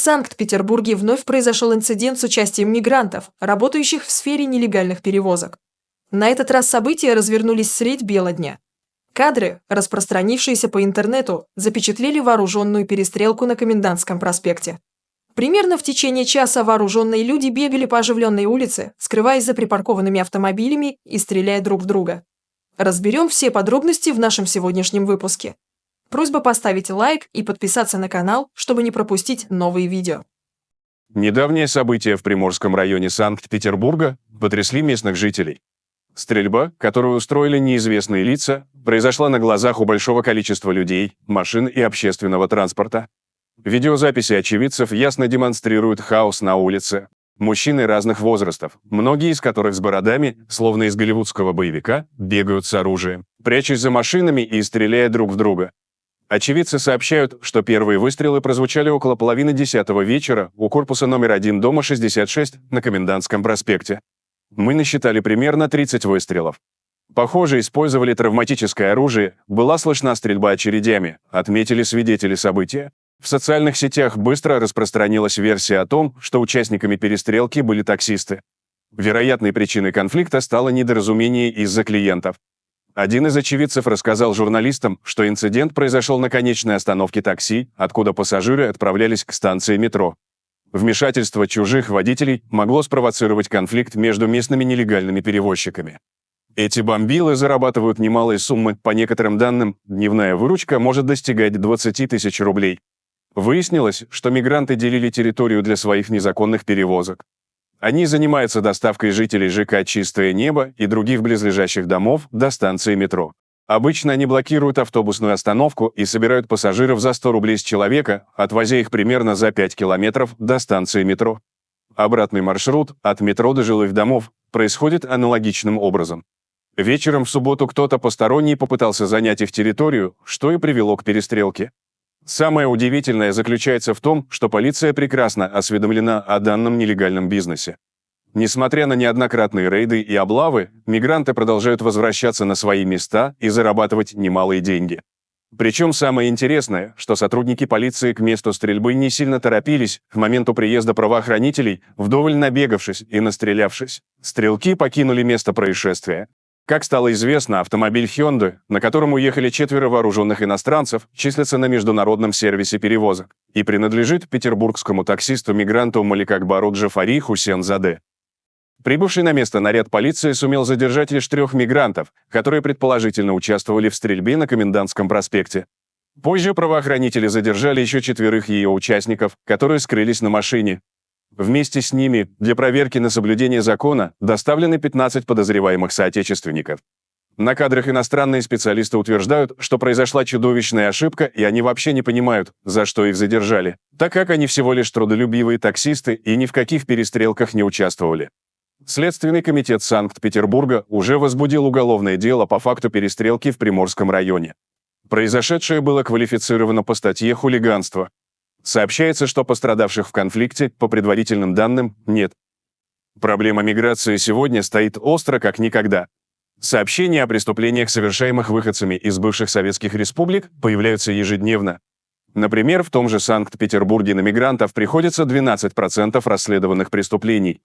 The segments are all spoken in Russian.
Санкт-Петербурге вновь произошел инцидент с участием мигрантов, работающих в сфере нелегальных перевозок. На этот раз события развернулись средь бела дня. Кадры, распространившиеся по интернету, запечатлели вооруженную перестрелку на Комендантском проспекте. Примерно в течение часа вооруженные люди бегали по оживленной улице, скрываясь за припаркованными автомобилями и стреляя друг в друга. Разберем все подробности в нашем сегодняшнем выпуске. Просьба поставить лайк и подписаться на канал, чтобы не пропустить новые видео. Недавние события в Приморском районе Санкт-Петербурга потрясли местных жителей. Стрельба, которую устроили неизвестные лица, произошла на глазах у большого количества людей, машин и общественного транспорта. Видеозаписи очевидцев ясно демонстрируют хаос на улице. Мужчины разных возрастов, многие из которых с бородами, словно из голливудского боевика, бегают с оружием, прячась за машинами и стреляя друг в друга. Очевидцы сообщают, что первые выстрелы прозвучали около 9:30 вечера у корпуса номер 1 дома 66 на Комендантском проспекте. Мы насчитали примерно 30 выстрелов. Похоже, использовали травматическое оружие, была слышна стрельба очередями, отметили свидетели события. В социальных сетях быстро распространилась версия о том, что участниками перестрелки были таксисты. Вероятной причиной конфликта стало недоразумение из-за клиентов. Один из очевидцев рассказал журналистам, что инцидент произошел на конечной остановке такси, откуда пассажиры отправлялись к станции метро. Вмешательство чужих водителей могло спровоцировать конфликт между местными нелегальными перевозчиками. Эти бомбилы зарабатывают немалые суммы, по некоторым данным, дневная выручка может достигать 20 тысяч рублей. Выяснилось, что мигранты делили территорию для своих незаконных перевозок. Они занимаются доставкой жителей ЖК «Чистое небо» и других близлежащих домов до станции метро. Обычно они блокируют автобусную остановку и собирают пассажиров за 100 рублей с человека, отвозя их примерно за 5 километров до станции метро. Обратный маршрут от метро до жилых домов происходит аналогичным образом. Вечером в субботу кто-то посторонний попытался занять их территорию, что и привело к перестрелке. Самое удивительное заключается в том, что полиция прекрасно осведомлена о данном нелегальном бизнесе. Несмотря на неоднократные рейды и облавы, мигранты продолжают возвращаться на свои места и зарабатывать немалые деньги. Причем самое интересное, что сотрудники полиции к месту стрельбы не сильно торопились к моменту приезда правоохранителей, вдоволь набегавшись и настрелявшись. Стрелки покинули место происшествия. Как стало известно, автомобиль Hyundai, на котором уехали 4 вооруженных иностранцев, числится на международном сервисе перевозок и принадлежит петербургскому таксисту-мигранту Маликакбару Джафари Хусензаде. Прибывший на место наряд полиции сумел задержать лишь 3 мигрантов, которые предположительно участвовали в стрельбе на Комендантском проспекте. Позже правоохранители задержали еще 4 ее участников, которые скрылись на машине. Вместе с ними для проверки на соблюдение закона доставлены 15 подозреваемых соотечественников. На кадрах иностранные специалисты утверждают, что произошла чудовищная ошибка, и они вообще не понимают, за что их задержали, так как они всего лишь трудолюбивые таксисты и ни в каких перестрелках не участвовали. Следственный комитет Санкт-Петербурга уже возбудил уголовное дело по факту перестрелки в Приморском районе. Произошедшее было квалифицировано по статье «Хулиганство». Сообщается, что пострадавших в конфликте, по предварительным данным, нет. Проблема миграции сегодня стоит остро как никогда. Сообщения о преступлениях, совершаемых выходцами из бывших советских республик, появляются ежедневно. Например, в том же Санкт-Петербурге на мигрантов приходится 12% расследованных преступлений.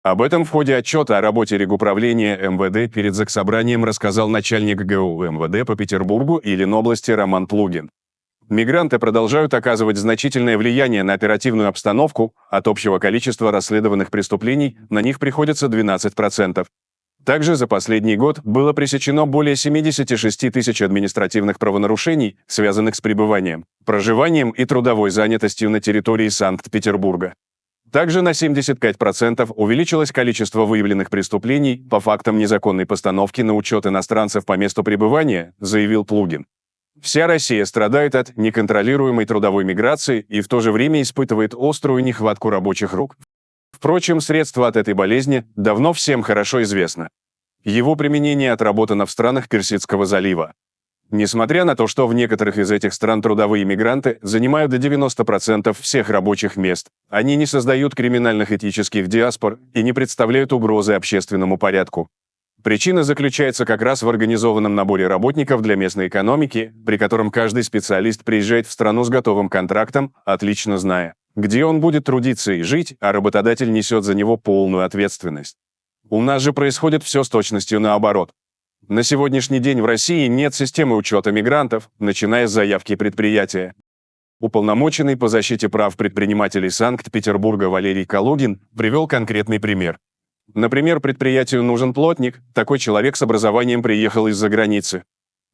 Об этом в ходе отчета о работе Регуправления МВД перед Заксобранием рассказал начальник ГУ МВД по Петербургу и Ленобласти Роман Плугин. Мигранты продолжают оказывать значительное влияние на оперативную обстановку, от общего количества расследованных преступлений на них приходится 12%. Также за последний год было пресечено более 76 тысяч административных правонарушений, связанных с пребыванием, проживанием и трудовой занятостью на территории Санкт-Петербурга. Также на 75% увеличилось количество выявленных преступлений по фактам незаконной постановки на учет иностранцев по месту пребывания, заявил Плугин. Вся Россия страдает от неконтролируемой трудовой миграции и в то же время испытывает острую нехватку рабочих рук. Впрочем, средство от этой болезни давно всем хорошо известно. Его применение отработано в странах Персидского залива. Несмотря на то, что в некоторых из этих стран трудовые мигранты занимают до 90% всех рабочих мест, они не создают криминальных этических диаспор и не представляют угрозы общественному порядку. Причина заключается как раз в организованном наборе работников для местной экономики, при котором каждый специалист приезжает в страну с готовым контрактом, отлично зная, где он будет трудиться и жить, а работодатель несет за него полную ответственность. У нас же происходит все с точностью наоборот. На сегодняшний день в России нет системы учета мигрантов, начиная с заявки предприятия. Уполномоченный по защите прав предпринимателей Санкт-Петербурга Валерий Калугин привел конкретный пример. Например, предприятию нужен плотник, такой человек с образованием приехал из-за границы.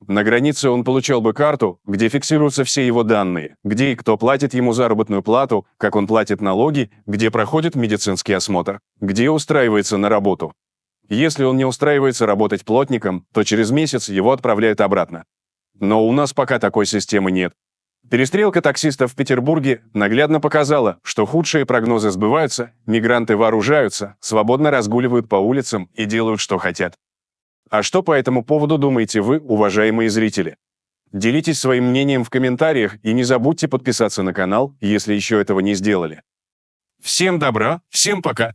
На границе он получал бы карту, где фиксируются все его данные, где и кто платит ему заработную плату, как он платит налоги, где проходит медицинский осмотр, где устраивается на работу. Если он не устраивается работать плотником, то через месяц его отправляют обратно. Но у нас пока такой системы нет. Перестрелка таксистов в Петербурге наглядно показала, что худшие прогнозы сбываются, мигранты вооружаются, свободно разгуливают по улицам и делают, что хотят. А что по этому поводу думаете вы, уважаемые зрители? Делитесь своим мнением в комментариях и не забудьте подписаться на канал, если еще этого не сделали. Всем добра, всем пока!